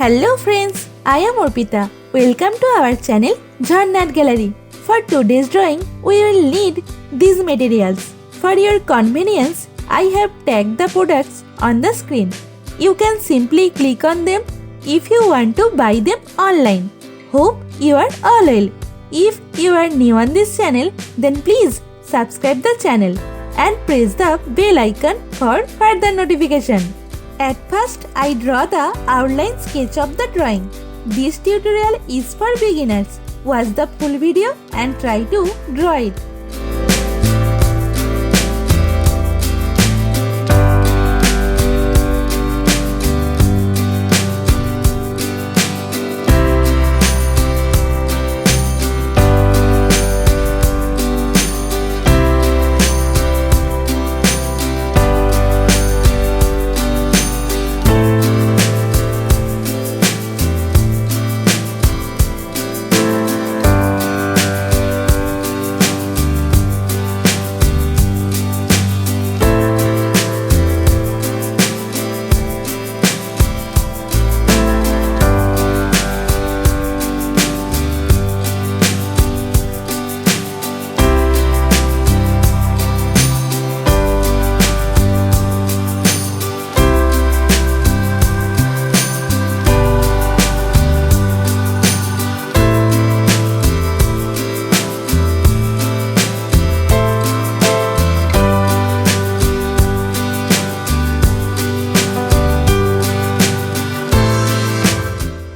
Hello friends, I am Arpita. Welcome to our channel Jharna Gallery. For today's drawing, we will need these materials. For your convenience, I have tagged the products on the screen. You can simply click on them if you want to buy them online. Hope you are all well. If you are new on this channel, then please subscribe the channel and press the bell icon for further notification. At first, I draw the outline sketch of the drawing. This tutorial is for beginners. Watch the full video and try to draw it.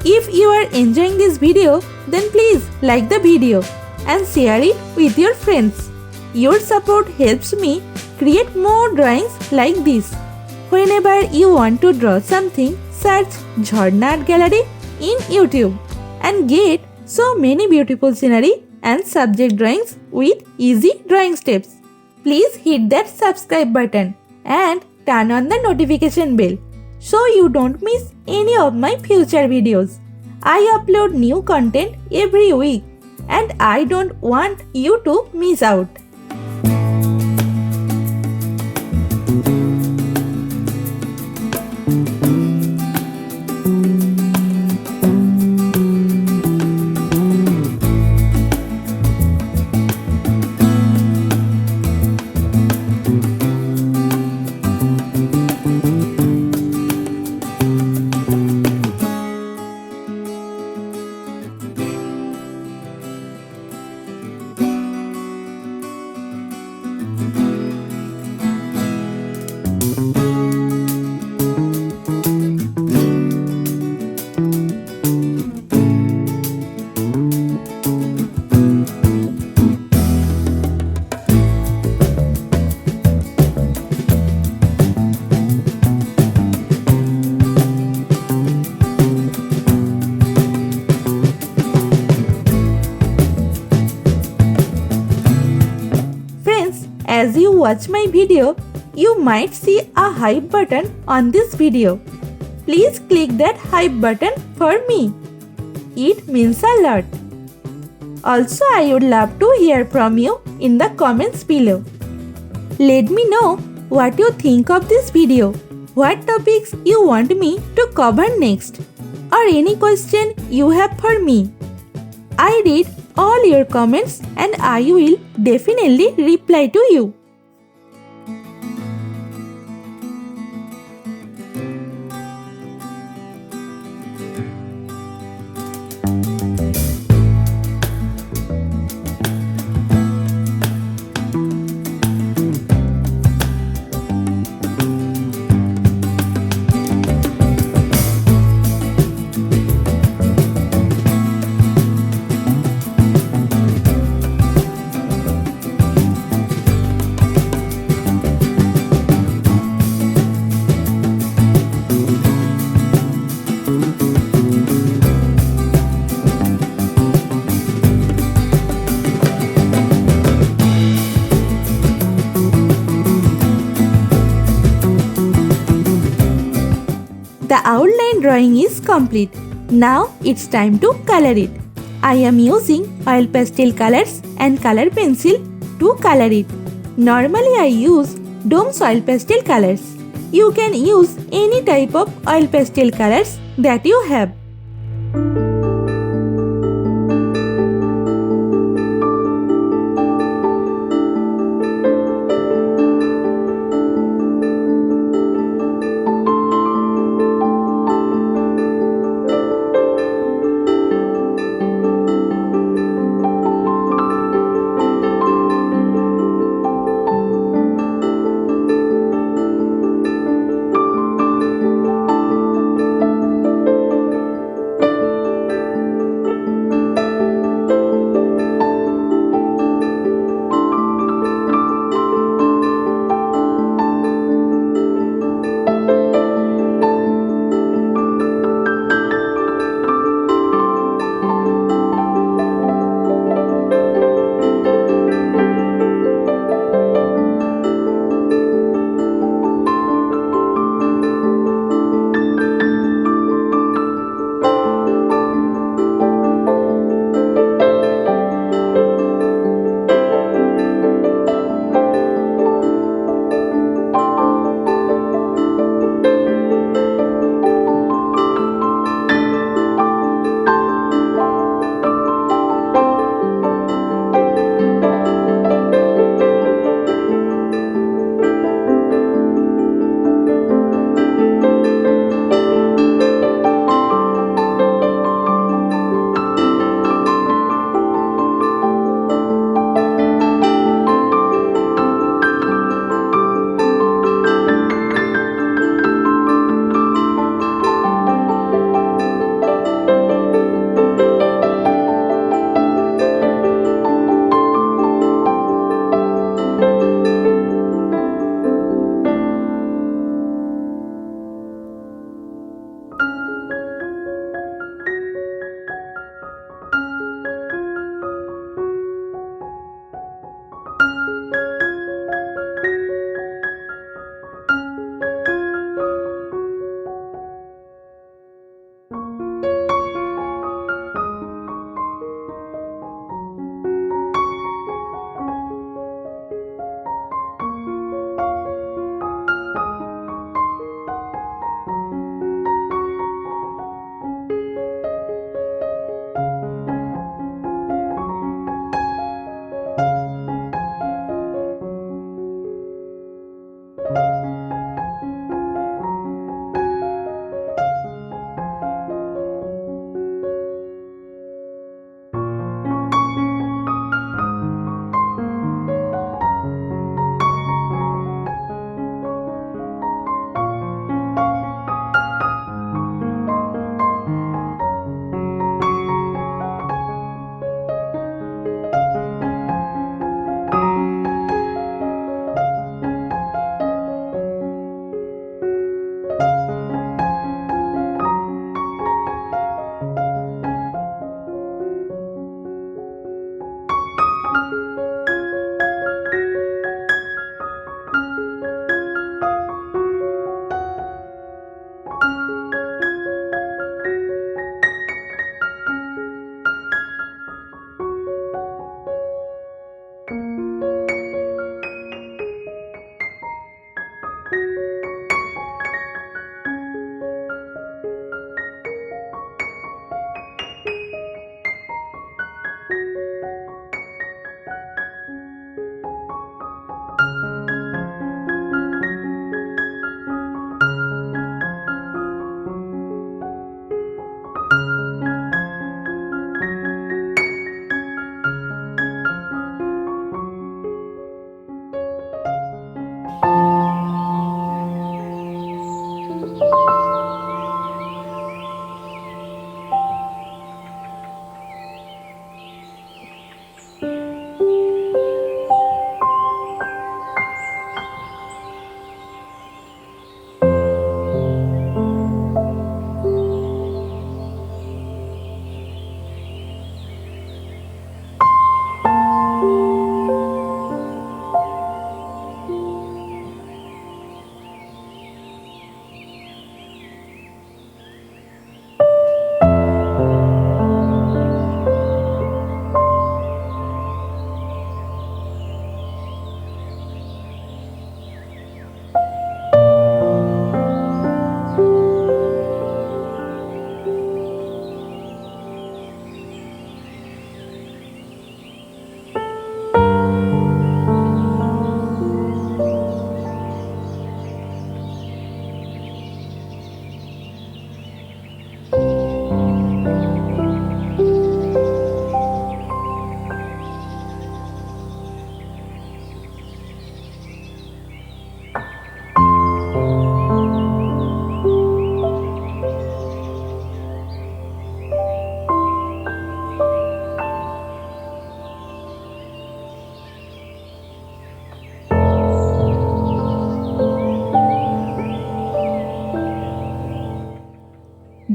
If you are enjoying this video, then please like the video and share it with your friends. Your support helps me create more drawings like this. Whenever you want to draw something, search Jharna Gallery in YouTube and get so many beautiful scenery and subject drawings with easy drawing steps. Please hit that subscribe button and turn on the notification bell so you don't miss any of my future videos. I upload new content every week and I don't want you to miss out. As you watch my video, you might see a hype button on this video. Please click that hype button for me. It means a lot. Also, I would love to hear from you in the comments below. Let me know what you think of this video, what topics you want me to cover next, or any question you have for me. I read all your comments and I will definitely reply to you. The outline drawing is complete. Now it's time to color it. I am using oil pastel colors and color pencil to color it. Normally I use Dome's oil pastel colors. You can use any type of oil pastel colors that you have.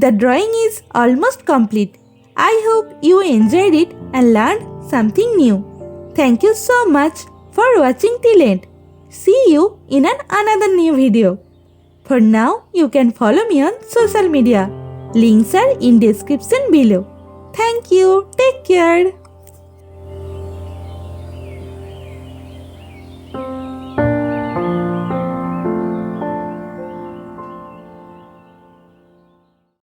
The drawing is almost complete. I hope you enjoyed it and learned something new. Thank you so much for watching till end. See you in another new video. For now, you can follow me on social media. Links are in description below. Thank you. Take care.